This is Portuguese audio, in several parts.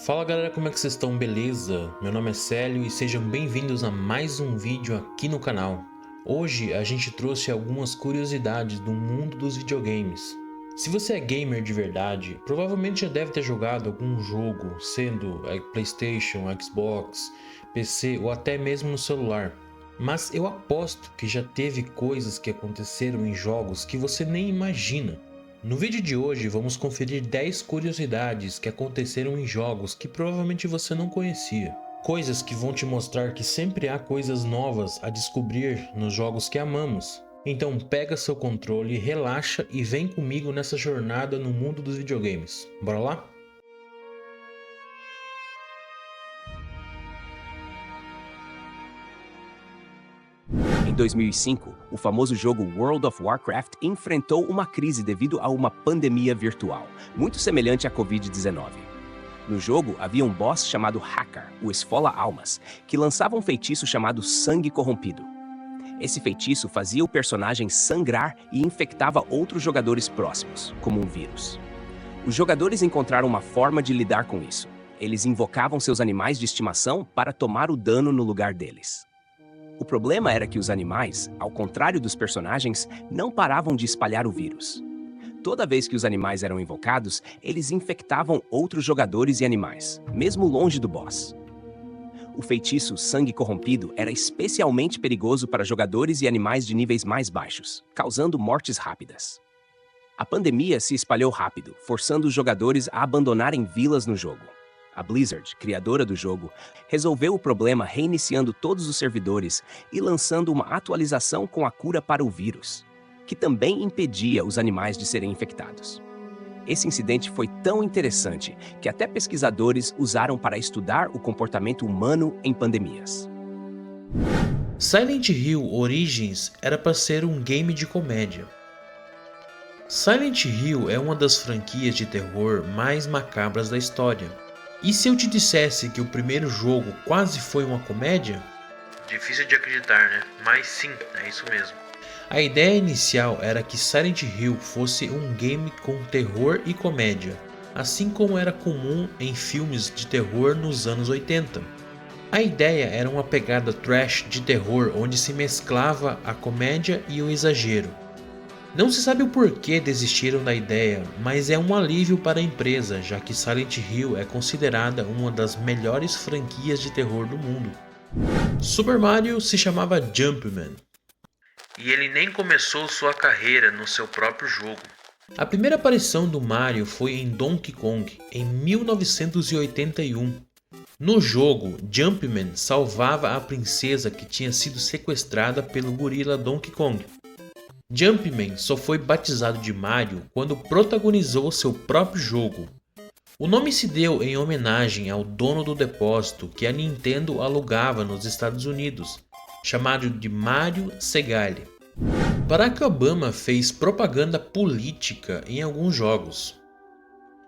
Fala galera, como é que vocês estão? Beleza? Meu nome é Célio e sejam bem-vindos a mais um vídeo aqui no canal. Hoje a gente trouxe algumas curiosidades do mundo dos videogames. Se você é gamer de verdade, provavelmente já deve ter jogado algum jogo, sendo PlayStation, Xbox, PC ou até mesmo no celular. Mas eu aposto que já teve coisas que aconteceram em jogos que você nem imagina. No vídeo de hoje vamos conferir 10 curiosidades que aconteceram em jogos que provavelmente você não conhecia. Coisas que vão te mostrar que sempre há coisas novas a descobrir nos jogos que amamos. Então pega seu controle, relaxa e vem comigo nessa jornada no mundo dos videogames. Bora lá? Em 2005, o famoso jogo World of Warcraft enfrentou uma crise devido a uma pandemia virtual, muito semelhante à Covid-19. No jogo, havia um boss chamado Hakar, o Esfola-Almas, que lançava um feitiço chamado Sangue Corrompido. Esse feitiço fazia o personagem sangrar e infectava outros jogadores próximos, como um vírus. Os jogadores encontraram uma forma de lidar com isso. Eles invocavam seus animais de estimação para tomar o dano no lugar deles. O problema era que os animais, ao contrário dos personagens, não paravam de espalhar o vírus. Toda vez que os animais eram invocados, eles infectavam outros jogadores e animais, mesmo longe do boss. O feitiço Sangue Corrompido era especialmente perigoso para jogadores e animais de níveis mais baixos, causando mortes rápidas. A pandemia se espalhou rápido, forçando os jogadores a abandonarem vilas no jogo. A Blizzard, criadora do jogo, resolveu o problema reiniciando todos os servidores e lançando uma atualização com a cura para o vírus, que também impedia os animais de serem infectados. Esse incidente foi tão interessante que até pesquisadores usaram para estudar o comportamento humano em pandemias. Silent Hill Origins era para ser um game de comédia. Silent Hill é uma das franquias de terror mais macabras da história. E se eu te dissesse que o primeiro jogo quase foi uma comédia? Difícil de acreditar, né? Mas sim, é isso mesmo. A ideia inicial era que Silent Hill fosse um game com terror e comédia, assim como era comum em filmes de terror nos anos 80. A ideia era uma pegada trash de terror onde se mesclava a comédia e o exagero. Não se sabe o porquê desistiram da ideia, mas é um alívio para a empresa, já que Silent Hill é considerada uma das melhores franquias de terror do mundo. Super Mario se chamava Jumpman, e ele nem começou sua carreira no seu próprio jogo. A primeira aparição do Mario foi em Donkey Kong, em 1981. No jogo, Jumpman salvava a princesa que tinha sido sequestrada pelo gorila Donkey Kong. Jumpman só foi batizado de Mario quando protagonizou seu próprio jogo. O nome se deu em homenagem ao dono do depósito que a Nintendo alugava nos Estados Unidos, chamado de Mario Segale. Barack Obama fez propaganda política em alguns jogos.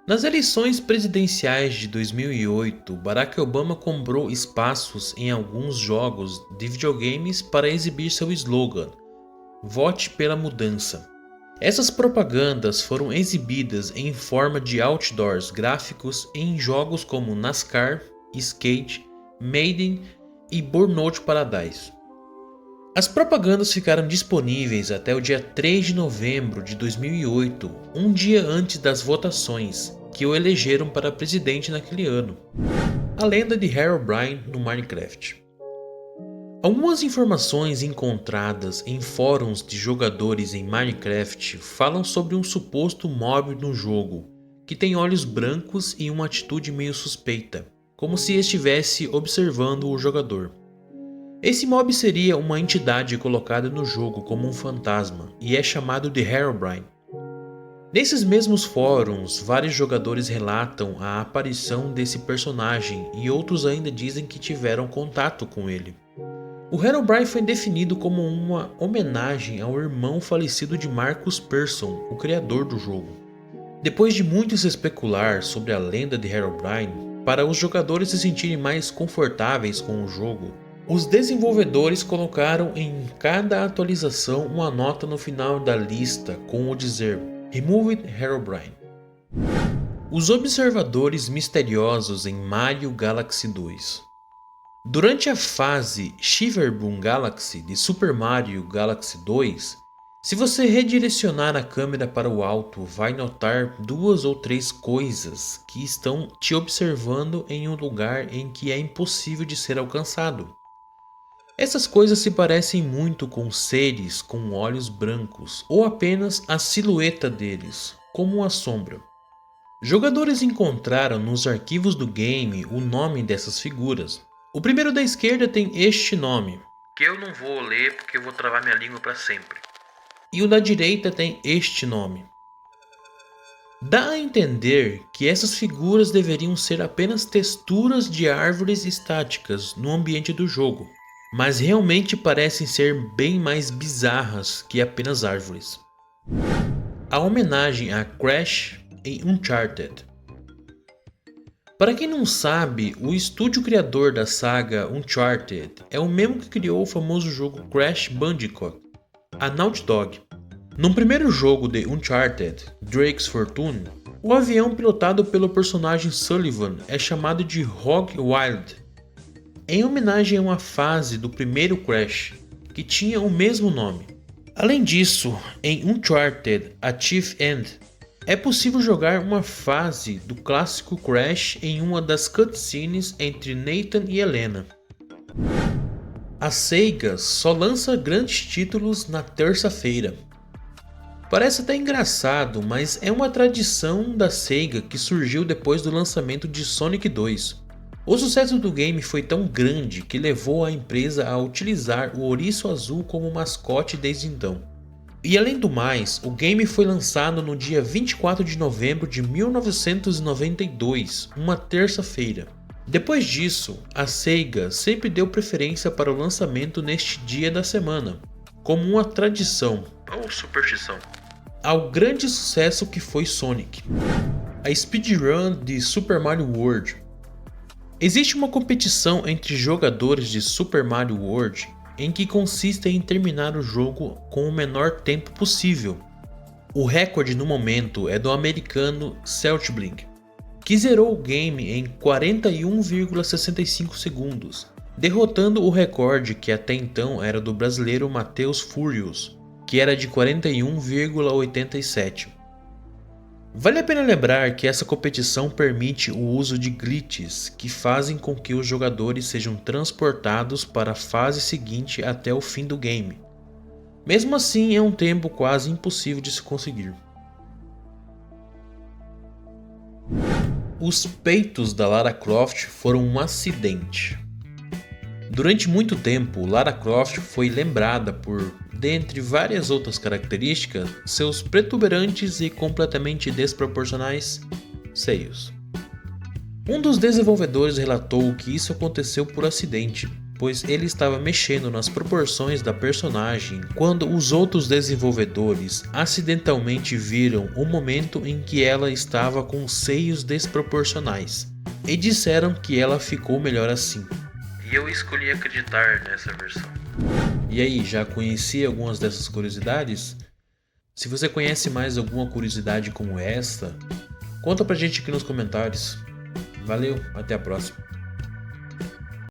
Nas eleições presidenciais de 2008, Barack Obama comprou espaços em alguns jogos de videogames para exibir seu slogan: Vote pela mudança. Essas propagandas foram exibidas em forma de outdoors gráficos em jogos como NASCAR, Skate, Maiden e Burnout Paradise. As propagandas ficaram disponíveis até o dia 3 de novembro de 2008, um dia antes das votações que o elegeram para presidente naquele ano. A lenda de Herobrine no Minecraft. Algumas informações encontradas em fóruns de jogadores em Minecraft falam sobre um suposto mob no jogo, que tem olhos brancos e uma atitude meio suspeita, como se estivesse observando o jogador. Esse mob seria uma entidade colocada no jogo como um fantasma e é chamado de Herobrine. Nesses mesmos fóruns, vários jogadores relatam a aparição desse personagem e outros ainda dizem que tiveram contato com ele. O Herobrine foi definido como uma homenagem ao irmão falecido de Marcus Persson, o criador do jogo. Depois de muito se especular sobre a lenda de Herobrine, para os jogadores se sentirem mais confortáveis com o jogo, os desenvolvedores colocaram em cada atualização uma nota no final da lista com o dizer Removed Herobrine. Os observadores misteriosos em Mario Galaxy 2. Durante a fase Shiverboom Galaxy de Super Mario Galaxy 2, se você redirecionar a câmera para o alto, vai notar 2 ou 3 coisas que estão te observando em um lugar em que é impossível de ser alcançado. Essas coisas se parecem muito com seres com olhos brancos, ou apenas a silhueta deles, como uma sombra. Jogadores encontraram nos arquivos do game o nome dessas figuras. O primeiro da esquerda tem este nome, que eu não vou ler porque eu vou travar minha língua para sempre. E o da direita tem este nome. Dá a entender que essas figuras deveriam ser apenas texturas de árvores estáticas no ambiente do jogo, mas realmente parecem ser bem mais bizarras que apenas árvores. A homenagem a Crash em Uncharted. Para quem não sabe, o estúdio criador da saga Uncharted é o mesmo que criou o famoso jogo Crash Bandicoot, a Naughty Dog. No primeiro jogo de Uncharted, Drake's Fortune, o avião pilotado pelo personagem Sullivan é chamado de Hog Wild, em homenagem a uma fase do primeiro Crash, que tinha o mesmo nome. Além disso, em Uncharted A Thief's End, é possível jogar uma fase do clássico Crash em uma das cutscenes entre Nathan e Helena. A Sega só lança grandes títulos na terça-feira. Parece até engraçado, mas é uma tradição da Sega que surgiu depois do lançamento de Sonic 2. O sucesso do game foi tão grande que levou a empresa a utilizar o ouriço azul como mascote desde então. E além do mais, o game foi lançado no dia 24 de novembro de 1992, uma terça-feira. Depois disso, a Sega sempre deu preferência para o lançamento neste dia da semana, como uma tradição ou superstição, ao grande sucesso que foi Sonic. A speedrun de Super Mario World. Existe uma competição entre jogadores de Super Mario World em que consiste em terminar o jogo com o menor tempo possível. O recorde no momento é do americano Celtibling, que zerou o game em 41,65 segundos, derrotando o recorde que até então era do brasileiro Matheus Furious, que era de 41,87. Vale a pena lembrar que essa competição permite o uso de glitches que fazem com que os jogadores sejam transportados para a fase seguinte até o fim do game. Mesmo assim, é um tempo quase impossível de se conseguir. Os peitos da Lara Croft foram um acidente. Durante muito tempo, Lara Croft foi lembrada por, dentre várias outras características, seus protuberantes e completamente desproporcionais seios. Um dos desenvolvedores relatou que isso aconteceu por acidente, pois ele estava mexendo nas proporções da personagem quando os outros desenvolvedores acidentalmente viram o momento em que ela estava com seios desproporcionais e disseram que ela ficou melhor assim. E eu escolhi acreditar nessa versão. E aí, já conhecia algumas dessas curiosidades? Se você conhece mais alguma curiosidade como esta, conta pra gente aqui nos comentários. Valeu, até a próxima.